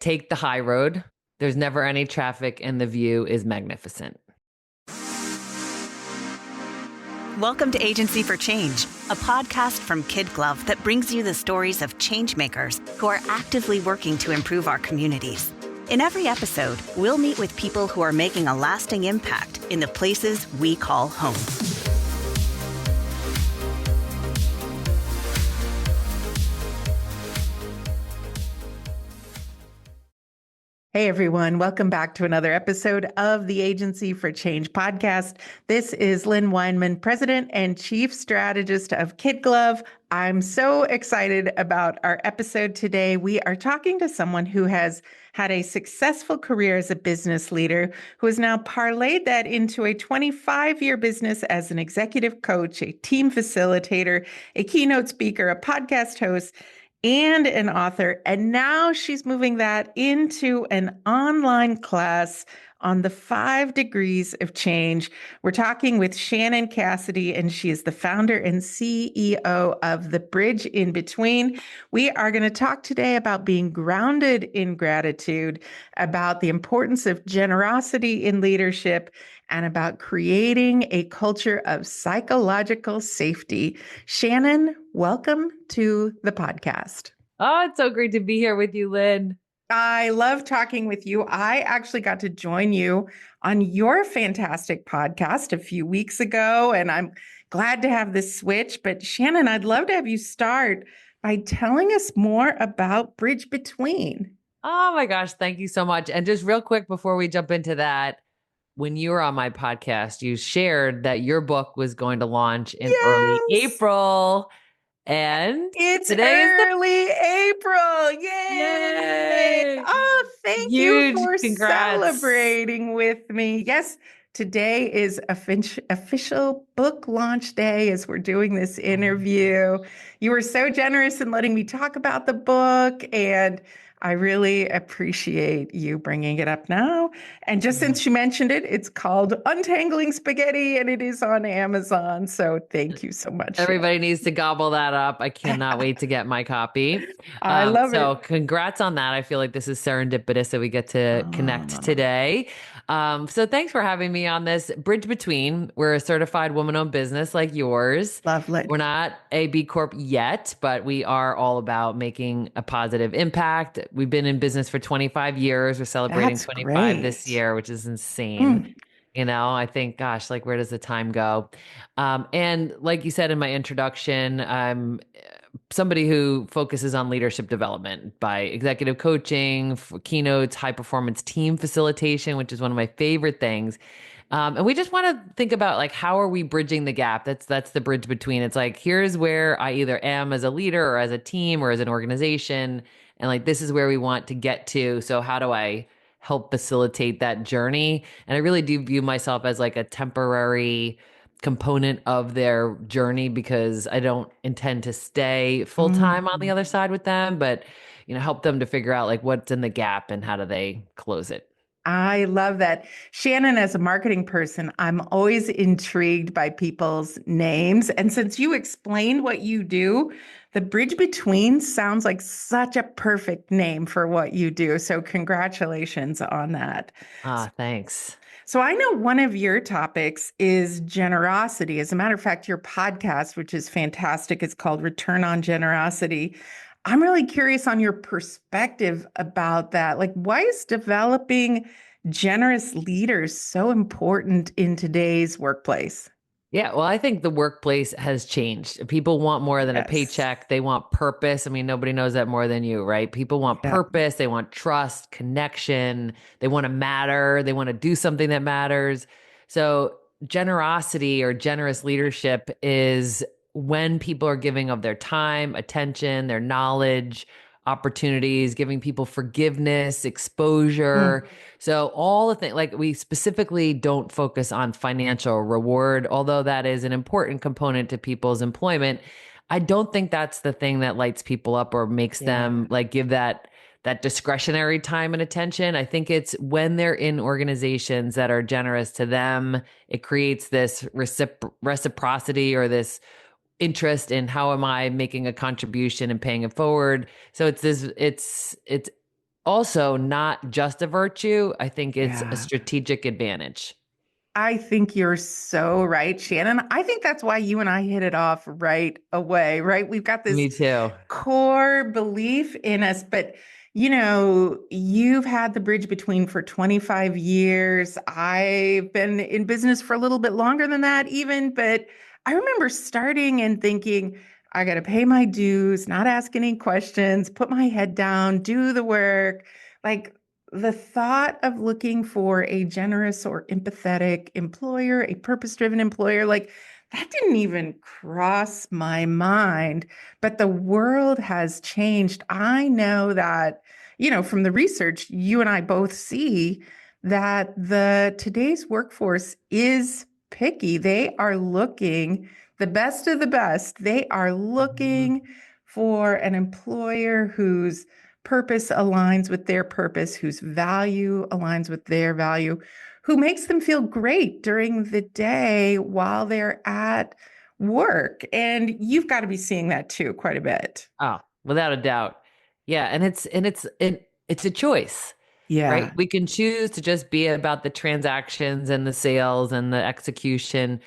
take the high road. There's never any traffic and the view is magnificent. Welcome to Agency for Change, a podcast from KidGlov that brings you the stories of change makers who are actively working to improve our communities. In every episode, we'll meet with people who are making a lasting impact in the places we call home. Hey everyone, welcome back to another episode of the Agency for Change podcast. This is Lynn Weinman, President and Chief Strategist of KidGlov. I'm so excited about our episode today. We are talking to someone who has had a successful career as a business leader, who has now parlayed that into a 25-year business as an executive coach, a team facilitator, a keynote speaker, a podcast host, and an author. And now she's moving that into an online class on the 5 degrees of change. We're talking with Shannon Cassidy, and she is the founder and CEO of The Bridge in Between. We are going to talk today about being grounded in gratitude, about the importance of generosity in leadership, and about creating a culture of psychological safety. Shannon, welcome to the podcast. Oh, it's so great to be here with you, Lynn. I love talking with you. I actually got to join you on your fantastic podcast a few weeks ago, and I'm glad to have this switch. But Shannon, I'd love to have you start by telling us more about Bridge Between. Oh my gosh, thank you so much. And just real quick before we jump into that, when you were on my podcast, you shared that your book was going to launch in early April. And it's today early April. Yay! Oh, thank Huge you for congrats. celebrating with me. Yes, today is official book launch day as we're doing this interview. You were so generous in letting me talk about the book, and I really appreciate you bringing it up now. And just since you mentioned it, it's called Untangling Spaghetti, and it is on Amazon. So thank you so much. Everybody needs to gobble that up. I cannot wait to get my copy. I love it. So congrats on that. I feel like this is serendipitous that we get to connect today. So thanks for having me on this Bridge Between. We're a certified woman-owned business like yours. Lovely. We're not a B Corp yet, but we are all about making a positive impact. We've been in business for 25 years. We're celebrating 25 this year, which is insane. You know, I think, gosh, like, where does the time go? And like you said in my introduction, I'm somebody who focuses on leadership development by executive coaching, for keynotes, high performance team facilitation, which is one of my favorite things. And we just want to think about, like, how are we bridging the gap? That's the bridge between. It's like, here's where I either am as a leader or as a team or as an organization. And like, this is where we want to get to. So how do I help facilitate that journey? And I really do view myself as like a temporary component of their journey, because I don't intend to stay full time on the other side with them, but, you know, help them to figure out like what's in the gap and how do they close it. I love that. Shannon, as a marketing person, I'm always intrigued by people's names. And since you explained what you do, the Bridge Between sounds like such a perfect name for what you do. So congratulations on that. Thanks. So I know one of your topics is generosity. As a matter of fact, your podcast, which is fantastic, is called Return on Generosity. I'm really curious on your perspective about that. Like, why is developing generous leaders so important in today's workplace? Yeah, well, I think the workplace has changed. People want more than a paycheck. They want purpose. I mean, nobody knows that more than you, right? People want purpose. They want trust, connection. They want to matter. They want to do something that matters. So generosity or generous leadership is when people are giving of their time, attention, their knowledge, opportunities, giving people forgiveness, exposure. So all the things, like, we specifically don't focus on financial reward, although that is an important component to people's employment. I don't think that's the thing that lights people up or makes them like give that discretionary time and attention. I think it's when they're in organizations that are generous to them, it creates this reciprocity or this interest in how am I making a contribution and paying it forward. So it's also not just a virtue. I think it's a Yeah. strategic advantage. I think you're so right, Shannon. I think that's why you and I hit it off right away, right? We've got this Me too. core belief in us, but you've had the bridge between for 25 years. I've been in business for a little bit longer than that, even, but I remember starting and thinking, I got to pay my dues, not ask any questions, put my head down, do the work. Like, the thought of looking for a generous or empathetic employer, a purpose-driven employer, like that didn't even cross my mind. But the world has changed. I know that, from the research, you and I both see that the today's workforce is picky. They are looking the best of the best. They are Mhm. looking for an employer whose purpose aligns with their purpose, whose value aligns with their value, who makes them feel great during the day while they're at work. And you've got to be seeing that too quite a bit. Oh, without a doubt. Yeah, and it's a choice, right? Yeah. We can choose to just be about the transactions and the sales and the execution.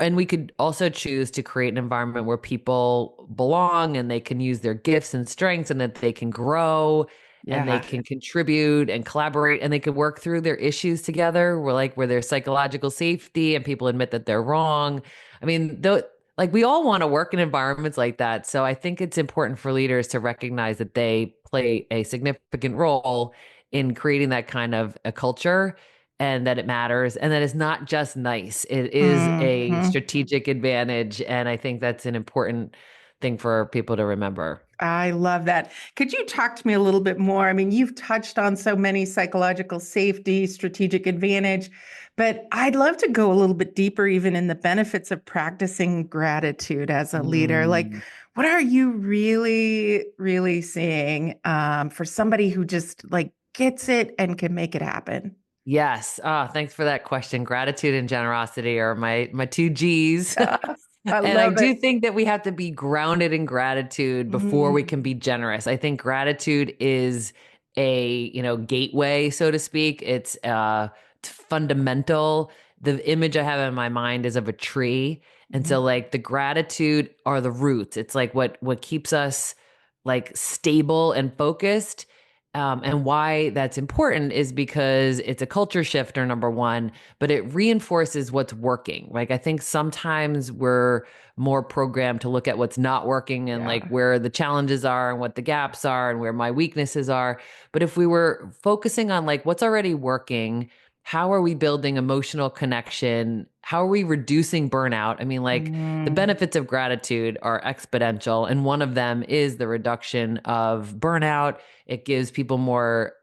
And we could also choose to create an environment where people belong and they can use their gifts and strengths and that they can grow and they Yeah. can contribute and collaborate and they can work through their issues together. Where there's psychological safety and people admit that they're wrong. I mean, though, like we all want to work in environments like that. So I think it's important for leaders to recognize that they play a significant role in creating that kind of a culture and that it matters and that it's not just nice. It is a Mhm. strategic advantage. And I think that's an important thing for people to remember. I love that. Could you talk to me a little bit more? I mean, you've touched on so many psychological safety, strategic advantage, but I'd love to go a little bit deeper, even in the benefits of practicing gratitude as a leader. Like, Mm. what are you really, really seeing for somebody who just like gets it and can make it happen? Yes. Thanks for that question. Gratitude and generosity are my two G's. Ah, I And I love do it. think that we have to be grounded in gratitude before we can Mm, be generous. I think gratitude is a, gateway, so to speak. It's fundamental. The image I have in my mind is of a tree. And mhm. so like the gratitude are the roots. It's like what keeps us like stable and focused. And why that's important is because it's a culture shifter, number one, but it reinforces what's working. Like, I think sometimes we're more programmed to look at what's not working and like Yeah. where the challenges are and what the gaps are and where my weaknesses are. But if we were focusing on like what's already working, how are we building emotional connection? How are we reducing burnout? I mean, like the Mm, benefits of gratitude are exponential. And one of them is the reduction of burnout. It gives people more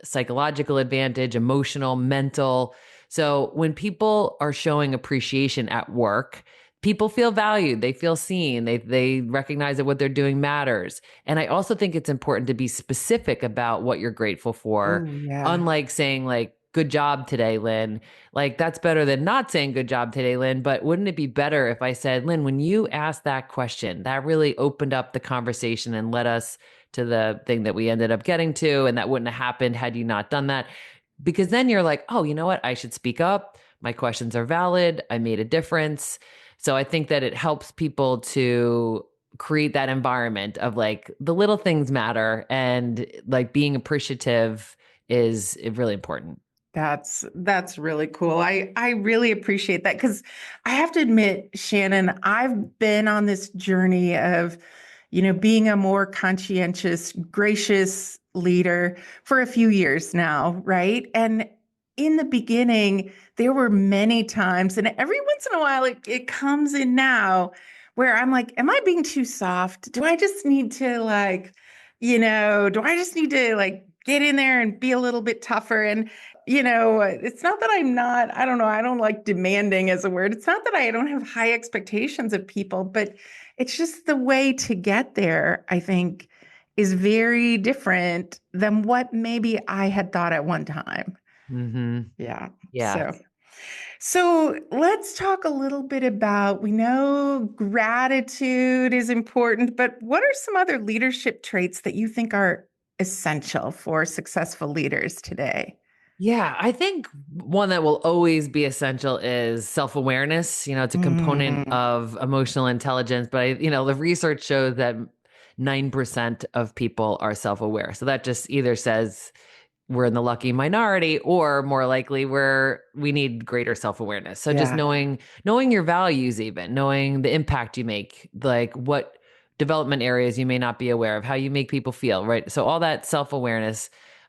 psychological advantage, emotional, mental. So when people are showing appreciation at work, people feel valued, they feel seen, they recognize that what they're doing matters. And I also think it's important to be specific about what you're grateful for, oh, yeah. unlike saying like good job today, Lynn. Like that's better than not saying good job today, Lynn. But wouldn't it be better if I said, Lynn, when you asked that question, that really opened up the conversation and led us to the thing that we ended up getting to, and that wouldn't have happened had you not done that. Because then you're like, oh, you know what? I should speak up. My questions are valid. I made a difference. So I think that it helps people to create that environment of like the little things matter and like being appreciative is really important. That's really cool. I really appreciate that because I have to admit, Shannon, I've been on this journey of, being a more conscientious, gracious leader for a few years now, right? And in the beginning, there were many times, and every once in a while it comes in now where I'm like, am I being too soft? Do I just need to like, do I just need to like get in there and be a little bit tougher? And it's not that I don't know, I don't like demanding as a word. It's not that I don't have high expectations of people, but it's just the way to get there, I think, is very different than what maybe I had thought at one time. Mm-hmm. Yeah. Yeah. So let's talk a little bit about, we know gratitude is important, but what are some other leadership traits that you think are essential for successful leaders today? Yeah, I think one that will always be essential is self-awareness. It's a component Mm, of emotional intelligence, but the research shows that 9% of people are self-aware. So that just either says we're in the lucky minority, or more likely we need greater self-awareness. So just yeah, knowing your values, even knowing the impact you make, like what development areas you may not be aware of, how you make people feel, right? So all that self-awareness.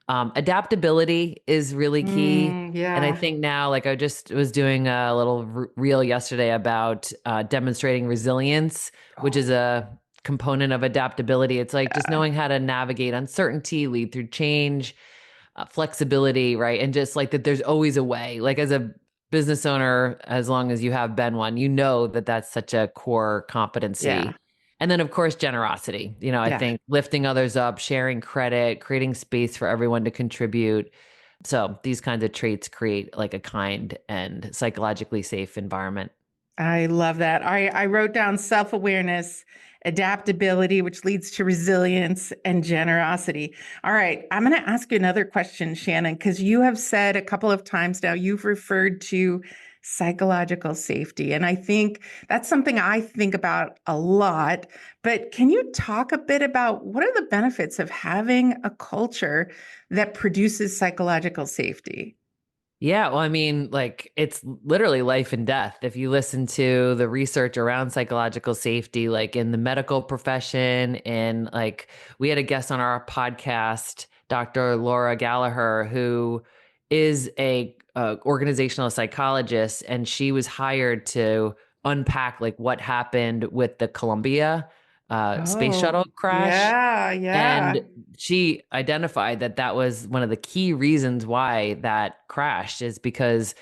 Adaptability is really key. And I yeah. think now, like I just was doing a little reel yesterday about demonstrating resilience, which is Oh, a component of adaptability. It's like just yeah, knowing how to navigate uncertainty, lead through change, flexibility, right? And just like that, there's always a way. Like as a business owner, as long as you have been one, that that's such a core yeah, competency. And then, of course, generosity. I yeah. think lifting others up, sharing credit, creating space for everyone to contribute. So these kinds of traits create like a kind and psychologically safe environment. I love that. I wrote down self-awareness, adaptability, which leads to resilience and generosity. All right, I'm going to ask you another question, Shannon, because you have said a couple of times now you've referred to psychological safety. And I think that's something I think about a lot. But can you talk a bit about what are the benefits of having a culture that produces psychological safety? Yeah, well, I mean, like it's literally life and death. If you listen to the research around psychological safety, like in the medical profession, and like we had a guest on our podcast, Dr. Laura Gallagher, who is a organizational psychologist, and she was hired to unpack like what happened with the Columbia space Oh, shuttle crash. yeah, yeah. And she identified that that was one of the key reasons why that crashed is because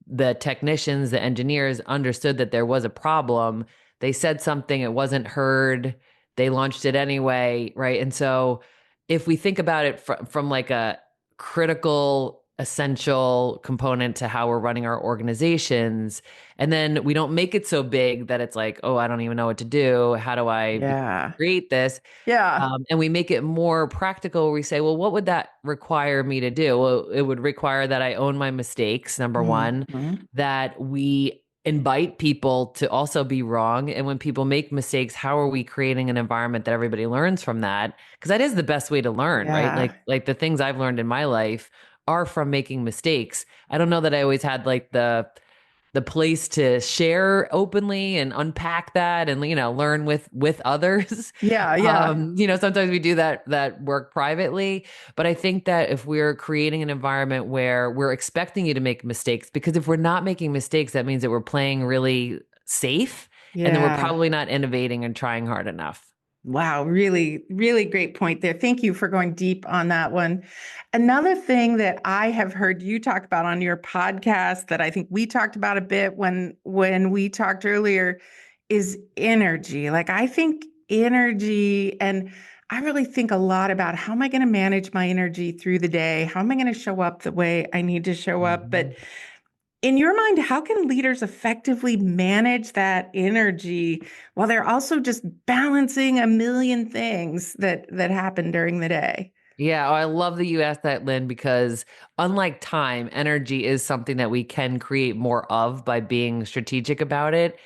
the technicians, the engineers understood that there was a problem. They said something, it wasn't heard. They launched it anyway, right? And so if we think about it from like a critical, essential component to how we're running our organizations, and then we don't make it so big that it's like, oh, I don't even know what to do. How do I Yeah. create this? Yeah. And we make it more practical. We say, well, what would that require me to do? Well, it would require that I own my mistakes, number one, Mhm. that we invite people to also be wrong. And when people make mistakes, how are we creating an environment that everybody learns from that? Because that is the best way to learn, right? Yeah. Like the things I've learned in my life are from making mistakes. I don't know that I always had like the place to share openly and unpack that and learn with others. Yeah. Yeah. Sometimes we do that work privately, but I think that if we're creating an environment where we're expecting you to make mistakes, because if we're not making mistakes, that means that we're playing really safe, and then we're Yeah. probably not innovating and trying hard enough. Wow, really, really great point there. Thank you for going deep on that one. Another thing that I have heard you talk about on your podcast that I think we talked about a bit when we talked earlier is energy. Like I think energy and I really think a lot about how am I going to manage my energy through the day? How am I going to show up the way I need to show up? But Mhm. in your mind, how can leaders effectively manage that energy while they're also just balancing a million things that happen during the day? Yeah, I love that you asked that, Lynn, because unlike time, energy is something that we can create more of by being strategic about it.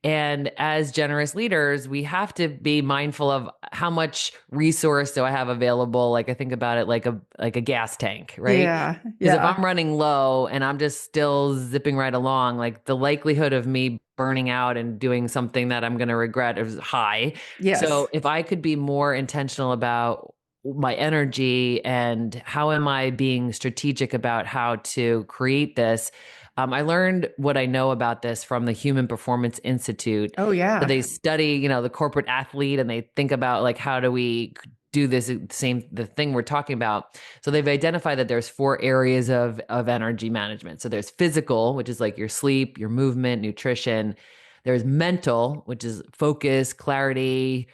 And as generous leaders, we have to be mindful of how much resource do I have available. Like I think about it like a gas tank, right? Yeah, Because if yeah. I'm running low and I'm just still zipping right along, like the likelihood of me burning out and doing something that I'm going to regret is high. Yes. So if I could be more intentional about my energy and how am I being strategic about how to create this. I learned what I know about this from the Human Performance Institute. Oh, So yeah. they study, the corporate athlete, and they think about like how do we do this the thing we're talking about. So they've identified that there's four areas of energy management. So there's physical, which is like your sleep, your movement, nutrition. There's mental, which is focus, clarity,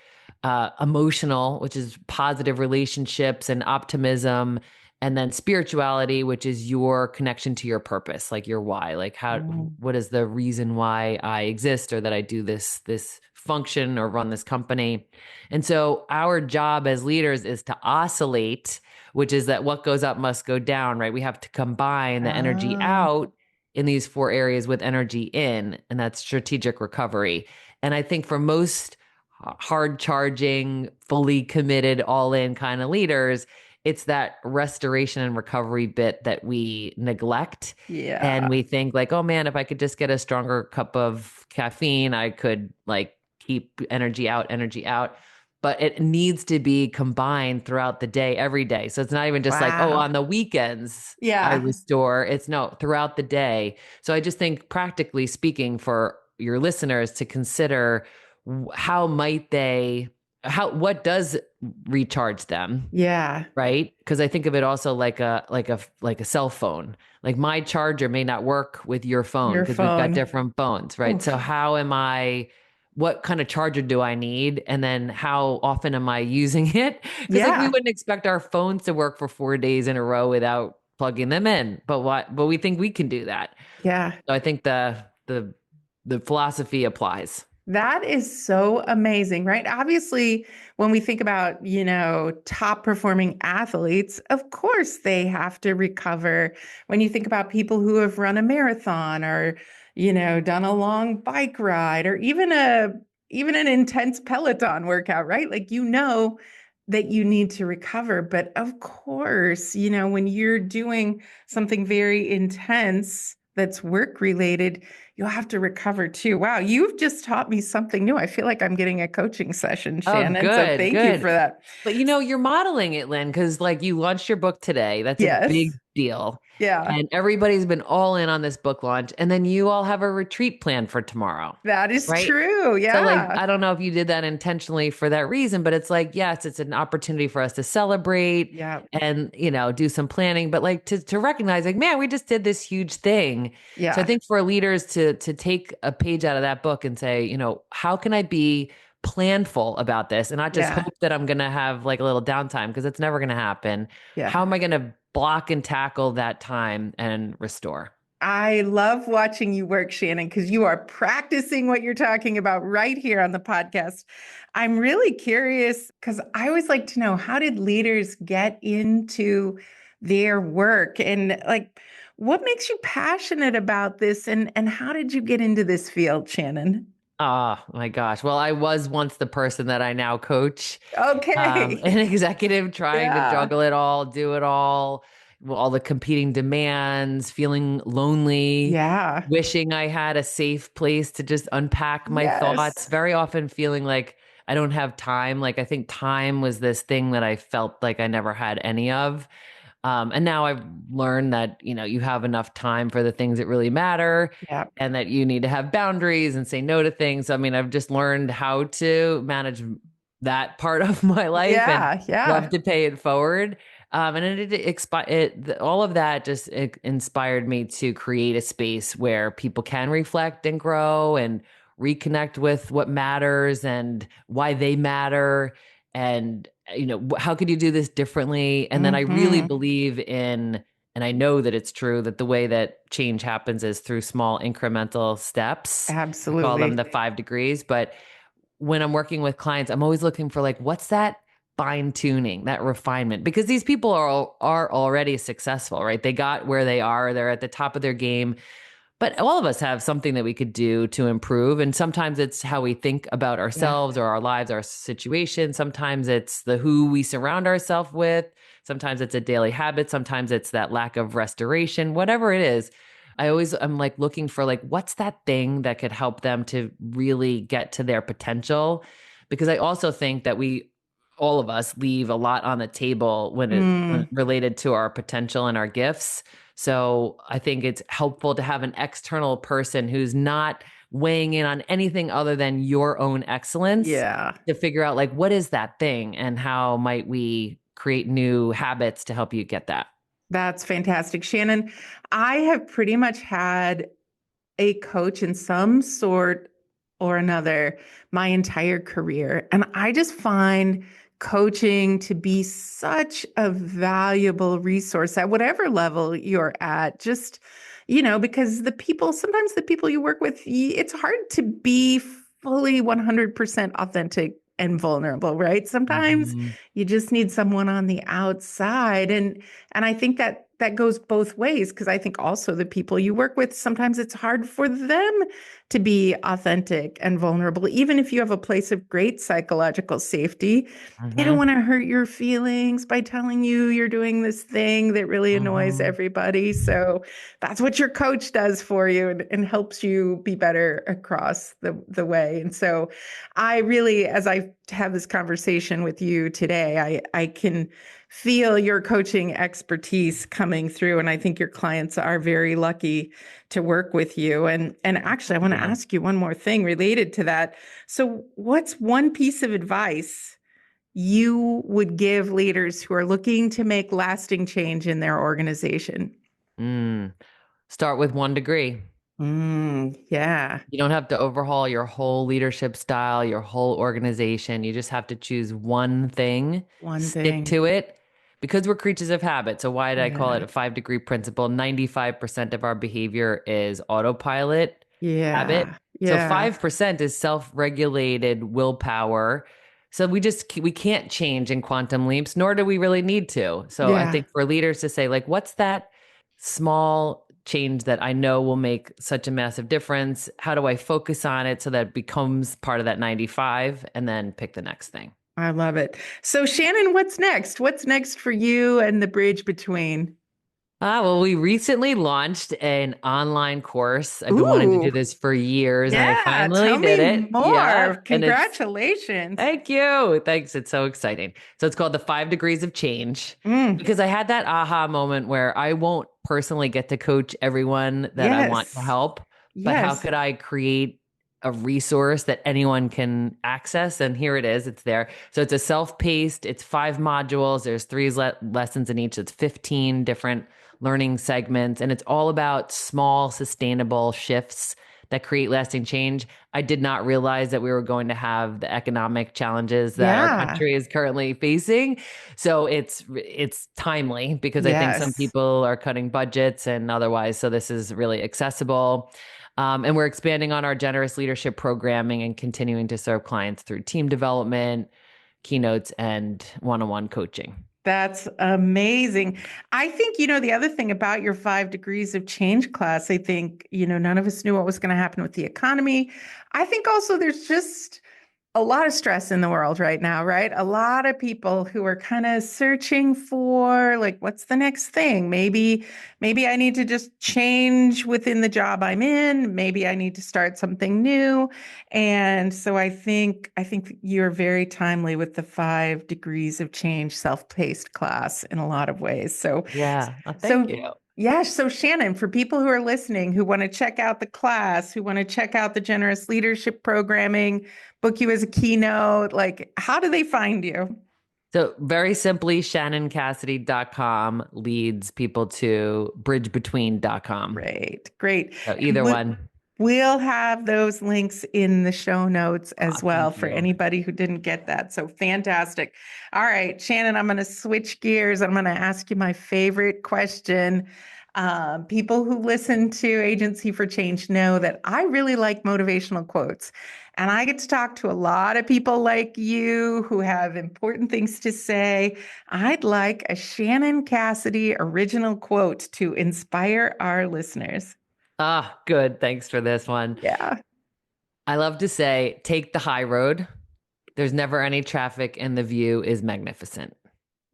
emotional, which is positive relationships and optimism, and then spirituality, which is your connection to your purpose, like your why, like Mm. what is the reason why I exist or that I do this function or run this company. And so our job as leaders is to oscillate, which is that what goes up must go down, right? We have to combine the energy Oh, out in these four areas with energy in, and that's strategic recovery. And I think for most hard charging, fully committed, all in kind of leaders, it's that restoration and recovery bit that we neglect. yeah. And we think like, oh man, if I could just get a stronger cup of caffeine, I could like keep energy out, energy out. But it needs to be combined throughout the day, every day. So it's not even just like, oh, Wow. on the weekends, I Yeah. restore. It's no, throughout the day. So I just think, practically speaking, for your listeners to consider how might they, what does recharge them, Yeah. right? Because I think of it also like a cell phone. Like my charger may not work with your phone Your because we've got phone. different phones, right? So Oof. how am I? What kind of charger do I need? And then how often am I using it? Because like we Yeah. wouldn't expect our phones to work for 4 days in a row without plugging them in. But what? But we think we can do that. Yeah. So I think the philosophy applies. That is so amazing, right? Obviously, when we think about, top performing athletes, of course they have to recover. When you think about people who have run a marathon or, done a long bike ride or even an intense Peloton workout, right? Like that you need to recover. But of course, when you're doing something very intense that's work related, you'll have to recover too. Wow, you've just taught me something new. I feel like I'm getting a coaching session, Oh, Shannon. So good, thank you good. for that. But you're modeling it, Lynn, because like you launched your book today. That's a big Yes. deal. Yeah, And everybody's been all in on this book launch. And then you all have a retreat plan for tomorrow, that is right? true. So like, Yeah. I don't know if you did that intentionally for that reason, but it's like, yes, it's an opportunity for us to celebrate Yeah. and, do some planning, but like to recognize like, man, we just did this huge thing. So I Yeah. think for leaders to take a page out of that book and say, how can I be planful about this and not just Yeah. hope that I'm going to have like a little downtime because it's never going to happen. Yeah. How am I going to block and tackle that time and restore? I love watching you work, Shannon, because you are practicing what you're talking about right here on the podcast. I'm really curious because I always like to know, how did leaders get into their work, and like what makes you passionate about this, and how did you get into this field, Shannon? Oh my gosh. Well, I was once the person that I now coach, an Okay. executive trying to Yeah. juggle it all, do it all the competing demands, feeling lonely, Yeah. wishing I had a safe place to just unpack my thoughts, Yes. very often feeling like I don't have time. Like I think time was this thing that I felt like I never had any of. And now I've learned that, you have enough time for the things that really matter Yeah. and that you need to have boundaries and say no to things. I mean, I've just learned how to manage that part of my life and Yeah. love Yeah. to pay it forward. And all of that just inspired me to create a space where people can reflect and grow and reconnect with what matters and why they matter. And, how could you do this differently? And then I really Hmm. believe in, and I know that it's true, that the way that change happens is through small incremental steps. I call them Absolutely. the 5 degrees. But when I'm working with clients, I'm always looking for like, what's that fine tuning, that refinement? Because these people are already successful, right? They got where they are. They're at the top of their game. But all of us have something that we could do to improve. And sometimes it's how we think about Yeah. ourselves or our lives, our situation. Sometimes it's the who we surround ourselves with. Sometimes it's a daily habit. Sometimes it's that lack of restoration, whatever it is. I'm like looking for like, what's that thing that could help them to really get to their potential? Because I also think that all of us leave a lot on the table when Mm. related to our potential and our gifts. So I think it's helpful to have an external person who's not weighing in on anything other than your own excellence Yeah. to figure out like, what is that thing and how might we create new habits to help you get that? That's fantastic. Shannon, I have pretty much had a coach in some sort or another my entire career. And I just find coaching to be such a valuable resource at whatever level you're at. Just, because sometimes the people you work with, it's hard to be fully 100% authentic and vulnerable, right? Sometimes Mhm. you just need someone on the outside. And I think that that goes both ways, because I think also the people you work with, sometimes it's hard for them to be authentic and vulnerable. Even if you have a place of great psychological safety, they don't Mhm. want to hurt your feelings by telling you you're doing this thing that really annoys Mhm. everybody. So that's what your coach does for you, and helps you be better across the way. And so I really, as I have this conversation with you today, I can feel your coaching expertise coming through. And I think your clients are very lucky to work with you. And actually, I want to Yeah. ask you one more thing related to that. So what's one piece of advice you would give leaders who are looking to make lasting change in their organization? Mm. Start with 1 degree. Yeah, You don't have to overhaul your whole leadership style, your whole organization. You just have to choose one thing, one stick thing. to it, because we're creatures of habit. So, why did I call it Yeah, a 5 degree principle? 95% of our behavior is autopilot habit. yeah, So, yeah, 5% is self regulated willpower. So, we can't change in quantum leaps, nor do we really need to. So, I yeah. think for leaders to say, like, what's that small change that I know will make such a massive difference? How do I focus on it so that it becomes part of that 95, and then pick the next thing? I love it. So, Shannon, what's next? What's next for you and the bridge between? Well, we recently launched an online course. I've been wanting to do Ooh, this for years and I yeah. finally Tell did me it. Yeah. more. And it's Congratulations. Thank you. Thanks. It's so exciting. So it's called the 5 degrees of change, Mm, because I had that aha moment where I won't personally get to coach everyone that I want to yes. help, but how Yes. could I create a resource that anyone can access? And here it is. It's there. So it's a self-paced, it's 5 modules. There's three lessons in each. It's 15 different learning segments. And it's all about small, sustainable shifts that create lasting change. I did not realize that we were going to have the economic challenges that our Yeah. country is currently facing. So it's timely, because I think some Yes. people are cutting budgets and otherwise. So this is really accessible. And we're expanding on our generous leadership programming and continuing to serve clients through team development, keynotes, and one-on-one coaching. That's amazing. I think, the other thing about your 5 degrees of change class, I think, none of us knew what was going to happen with the economy. I think also there's just a lot of stress in the world right now, right? A lot of people who are kind of searching for, like, what's the next thing? Maybe I need to just change within the job I'm in. Maybe I need to start something new. And so I think you're very timely with the 5 degrees of change self-paced class in a lot of ways. Yeah. Thank So you. yeah, so Shannon, for people who are listening, who want to check out the class, who want to check out the generous leadership programming, book you as a keynote, like, how do they find you? So very simply, ShannonCassidy.com leads people to bridgebetween.com. Great, great. So And either one. we'll have those links in the show notes as well Thank for you. anybody who didn't get that. So fantastic. All right, Shannon, I'm going to switch gears. I'm going to ask you my favorite question. People who listen to Agency for Change know that I really like motivational quotes. And I get to talk to a lot of people like you who have important things to say. I'd like a Shannon Cassidy original quote to inspire our listeners. Good. Thanks for this one. Yeah. I love to say, take the high road. There's never any traffic and the view is magnificent.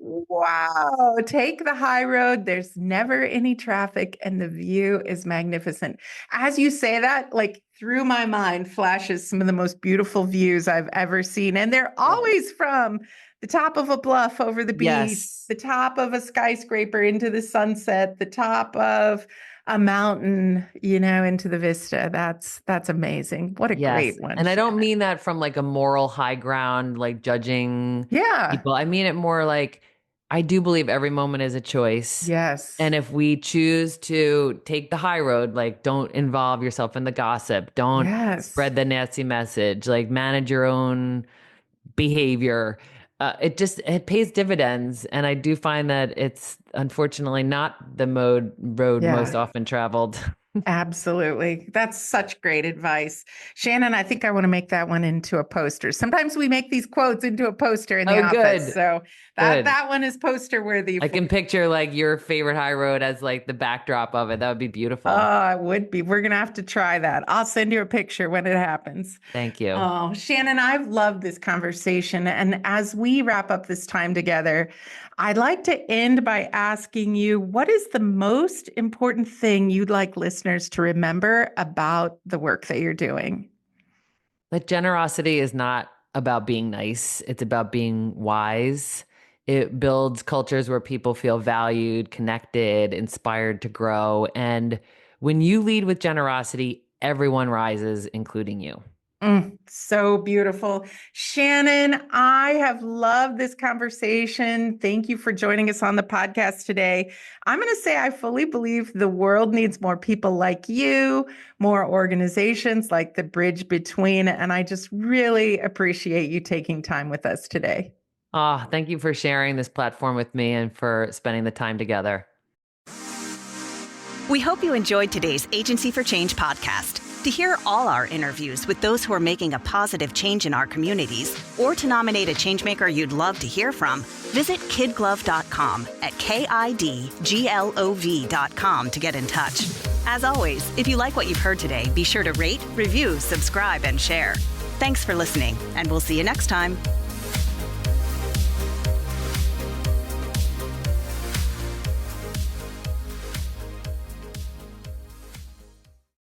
Wow. Take the high road. There's never any traffic and the view is magnificent. As you say that, like, through my mind flashes some of the most beautiful views I've ever seen. And they're Yes. always from the top of a bluff over the beach, Yes. the top of a skyscraper into the sunset, the top of a mountain, into the vista. That's amazing. What a Yes. great one, And I don't Shannon. mean that from like a moral high ground, like judging Yeah. people. I mean it more like, I do believe every moment is a choice. Yes. And if we choose to take the high road, like, don't involve yourself in the gossip, don't Yes. spread the nasty message, like manage your own behavior. It pays dividends. And I do find that it's unfortunately not the road most Yeah. often traveled. Absolutely. That's such great advice. Shannon, I think I want to make that one into a poster. Sometimes we make these quotes into a poster in the office. Good. So Good. that one is poster worthy. I can picture like your favorite high road as like the backdrop of it. That would be beautiful. Oh, it would be. We're going to have to try that. I'll send you a picture when it happens. Thank you. Oh, Shannon, I've loved this conversation. And as we wrap up this time together, I'd like to end by asking you, what is the most important thing you'd like listeners to remember about the work that you're doing? That generosity is not about being nice. It's about being wise. It builds cultures where people feel valued, connected, inspired to grow. And when you lead with generosity, everyone rises, including you. So beautiful. Shannon, I have loved this conversation. Thank you for joining us on the podcast today. I'm going to say I fully believe the world needs more people like you, more organizations like the Bridge Between, and I just really appreciate you taking time with us today. Oh, thank you for sharing this platform with me and for spending the time together. We hope you enjoyed today's Agency for Change podcast. To hear all our interviews with those who are making a positive change in our communities, or to nominate a changemaker you'd love to hear from, visit KidGlov.com at KIDGLOV.com to get in touch. As always, if you like what you've heard today, be sure to rate, review, subscribe, and share. Thanks for listening, and we'll see you next time.